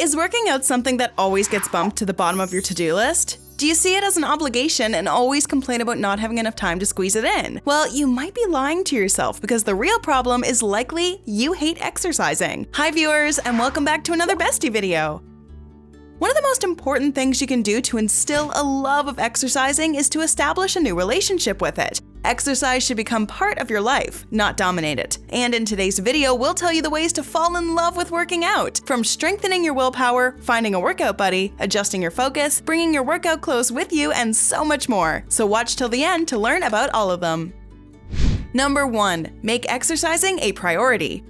Is working out something that always gets bumped to the bottom of your to-do list? Do you see it as an obligation and always complain about not having enough time to squeeze it in? Well, you might be lying to yourself because the real problem is likely you hate exercising. Hi viewers, and welcome back to another Bestie video. One of the most important things you can do to instill a love of exercising is to establish a new relationship with it. Exercise should become part of your life, not dominate it. And in today's video, we'll tell you the ways to fall in love with working out. From strengthening your willpower, finding a workout buddy, adjusting your focus, bringing your workout clothes with you, and so much more. So watch till the end to learn about all of them. Number 1. Make exercising a priority.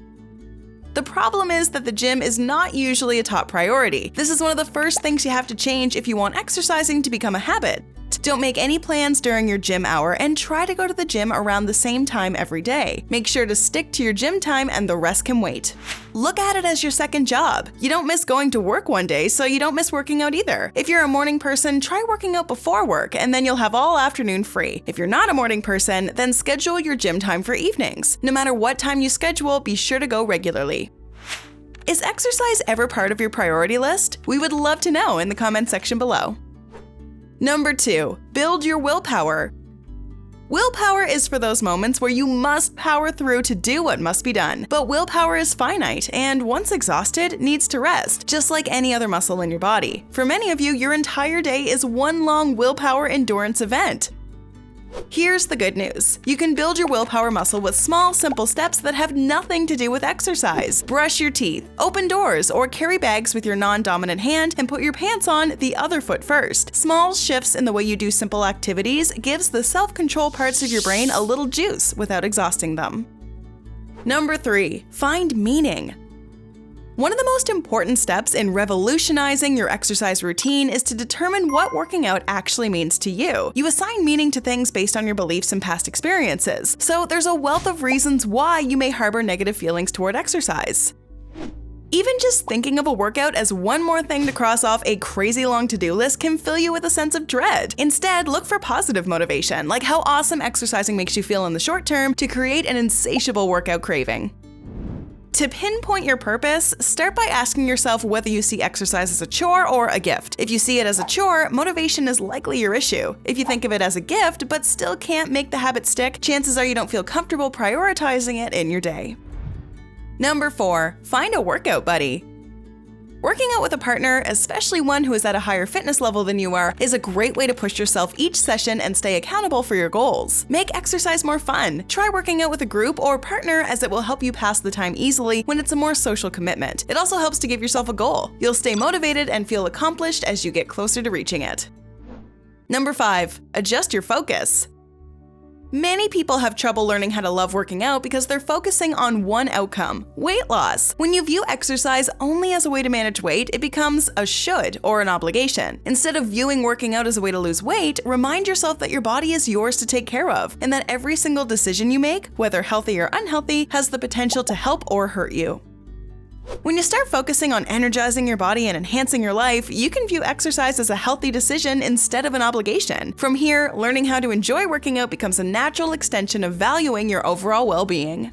The problem is that the gym is not usually a top priority. This is one of the first things you have to change if you want exercising to become a habit. Don't make any plans during your gym hour and try to go to the gym around the same time every day. Make sure to stick to your gym time and the rest can wait. Look at it as your second job. You don't miss going to work one day, so you don't miss working out either. If you're a morning person, try working out before work and then you'll have all afternoon free. If you're not a morning person, then schedule your gym time for evenings. No matter what time you schedule, be sure to go regularly. Is exercise ever part of your priority list? We would love to know in the comment section below. Number 2. Build your willpower. Willpower is for those moments where you must power through to do what must be done. But willpower is finite and once exhausted, needs to rest, just like any other muscle in your body. For many of you, your entire day is one long willpower endurance event. Here's the good news. You can build your willpower muscle with small, simple steps that have nothing to do with exercise. Brush your teeth, open doors, or carry bags with your non-dominant hand and put your pants on the other foot first. Small shifts in the way you do simple activities gives the self-control parts of your brain a little juice without exhausting them. Number 3. Find meaning. One of the most important steps in revolutionizing your exercise routine is to determine what working out actually means to you. You assign meaning to things based on your beliefs and past experiences, so there's a wealth of reasons why you may harbor negative feelings toward exercise. Even just thinking of a workout as one more thing to cross off a crazy long to-do list can fill you with a sense of dread. Instead, look for positive motivation, like how awesome exercising makes you feel in the short term, to create an insatiable workout craving. To pinpoint your purpose, start by asking yourself whether you see exercise as a chore or a gift. If you see it as a chore, motivation is likely your issue. If you think of it as a gift but still can't make the habit stick, chances are you don't feel comfortable prioritizing it in your day. Number 4. Find a workout buddy. Working out with a partner, especially one who is at a higher fitness level than you are, is a great way to push yourself each session and stay accountable for your goals. Make exercise more fun. Try working out with a group or partner, as it will help you pass the time easily when it's a more social commitment. It also helps to give yourself a goal. You'll stay motivated and feel accomplished as you get closer to reaching it. Number 5. Adjust your focus. Many people have trouble learning how to love working out because they're focusing on one outcome: weight loss. When you view exercise only as a way to manage weight, it becomes a should or an obligation. Instead of viewing working out as a way to lose weight, remind yourself that your body is yours to take care of, and that every single decision you make, whether healthy or unhealthy, has the potential to help or hurt you. When you start focusing on energizing your body and enhancing your life, you can view exercise as a healthy decision instead of an obligation. From here, learning how to enjoy working out becomes a natural extension of valuing your overall well-being.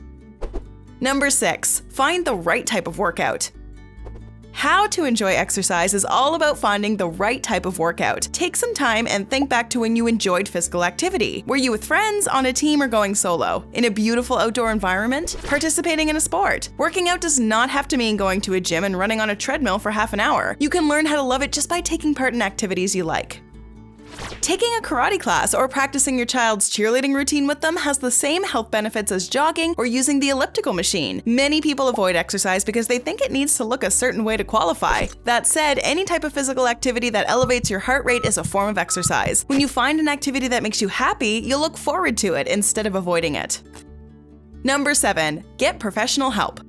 Number 6. Find the right type of workout. How to enjoy exercise is all about finding the right type of workout. Take some time and think back to when you enjoyed physical activity. Were you with friends, on a team, or going solo? In a beautiful outdoor environment? Participating in a sport? Working out does not have to mean going to a gym and running on a treadmill for half an hour. You can learn how to love it just by taking part in activities you like. Taking a karate class or practicing your child's cheerleading routine with them has the same health benefits as jogging or using the elliptical machine. Many people avoid exercise because they think it needs to look a certain way to qualify. That said, any type of physical activity that elevates your heart rate is a form of exercise. When you find an activity that makes you happy, you'll look forward to it instead of avoiding it. Number 7. Get professional help.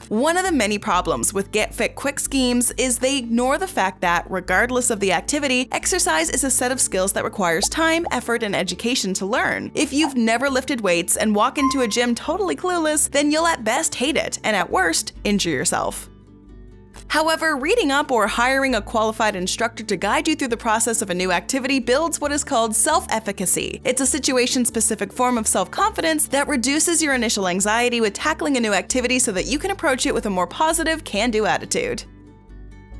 One of the many problems with Get Fit Quick schemes is they ignore the fact that, regardless of the activity, exercise is a set of skills that requires time, effort, and education to learn. If you've never lifted weights and walk into a gym totally clueless, then you'll at best hate it, and at worst, injure yourself. However, reading up or hiring a qualified instructor to guide you through the process of a new activity builds what is called self-efficacy. It's a situation-specific form of self-confidence that reduces your initial anxiety with tackling a new activity so that you can approach it with a more positive, can-do attitude.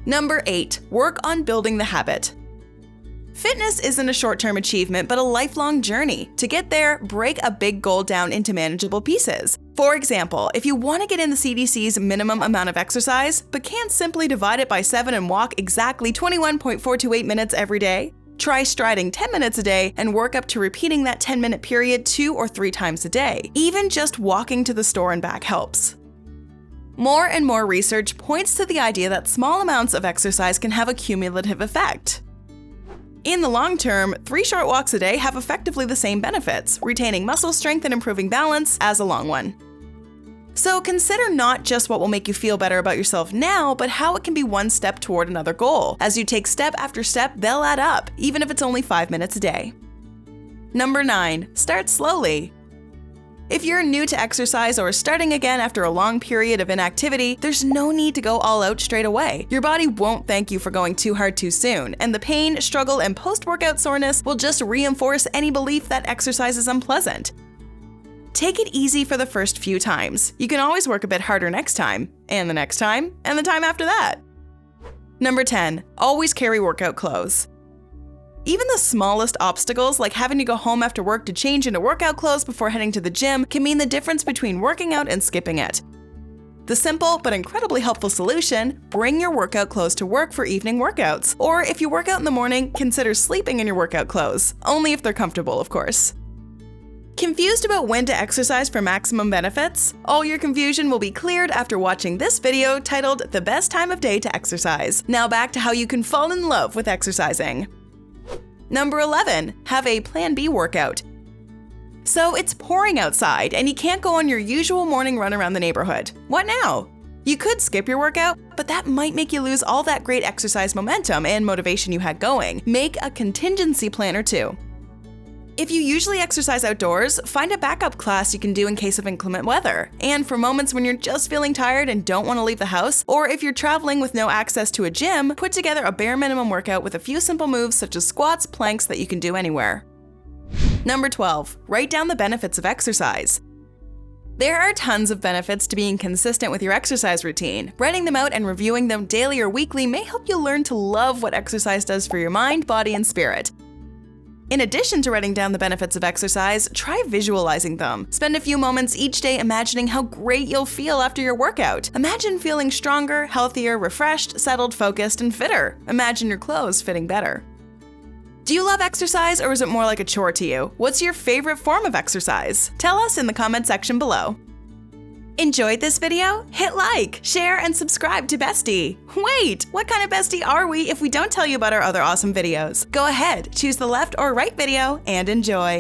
Number 8. Work on building the habit. Fitness isn't a short-term achievement, but a lifelong journey. To get there, break a big goal down into manageable pieces. For example, if you want to get in the CDC's minimum amount of exercise, but can't simply divide it by 7 and walk exactly 21.428 minutes every day, try striding 10 minutes a day and work up to repeating that 10-minute period 2 or 3 times a day. Even just walking to the store and back helps. More and more research points to the idea that small amounts of exercise can have a cumulative effect. In the long term, 3 short walks a day have effectively the same benefits, retaining muscle strength and improving balance, as a long one. So consider not just what will make you feel better about yourself now, but how it can be one step toward another goal. As you take step after step, they'll add up, even if it's only 5 minutes a day. Number 9. Start slowly. If you're new to exercise or starting again after a long period of inactivity, there's no need to go all out straight away. Your body won't thank you for going too hard too soon, and the pain, struggle, and post-workout soreness will just reinforce any belief that exercise is unpleasant. Take it easy for the first few times. You can always work a bit harder next time, and the next time, and the time after that. Number 10. Always carry workout clothes. Even the smallest obstacles, like having to go home after work to change into workout clothes before heading to the gym, can mean the difference between working out and skipping it. The simple but incredibly helpful solution: bring your workout clothes to work for evening workouts. Or if you work out in the morning, consider sleeping in your workout clothes. Only if they're comfortable, of course. Confused about when to exercise for maximum benefits? All your confusion will be cleared after watching this video titled "The Best Time of Day to Exercise." Now back to how you can fall in love with exercising. Number 11. Have a Plan B workout. So it's pouring outside and you can't go on your usual morning run around the neighborhood. What now? You could skip your workout, but that might make you lose all that great exercise momentum and motivation you had going. Make a contingency plan or two. If you usually exercise outdoors, find a backup class you can do in case of inclement weather. And for moments when you're just feeling tired and don't want to leave the house, or if you're traveling with no access to a gym, put together a bare minimum workout with a few simple moves such as squats, planks that you can do anywhere. Number 12. Write down the benefits of exercise. There are tons of benefits to being consistent with your exercise routine. Writing them out and reviewing them daily or weekly may help you learn to love what exercise does for your mind, body, and spirit. In addition to writing down the benefits of exercise, try visualizing them. Spend a few moments each day imagining how great you'll feel after your workout. Imagine feeling stronger, healthier, refreshed, settled, focused, and fitter. Imagine your clothes fitting better. Do you love exercise, or is it more like a chore to you? What's your favorite form of exercise? Tell us in the comment section below. Enjoyed this video? Hit like, share, and subscribe to Bestie. Wait, what kind of bestie are we if we don't tell you about our other awesome videos? Go ahead, choose the left or right video, and enjoy.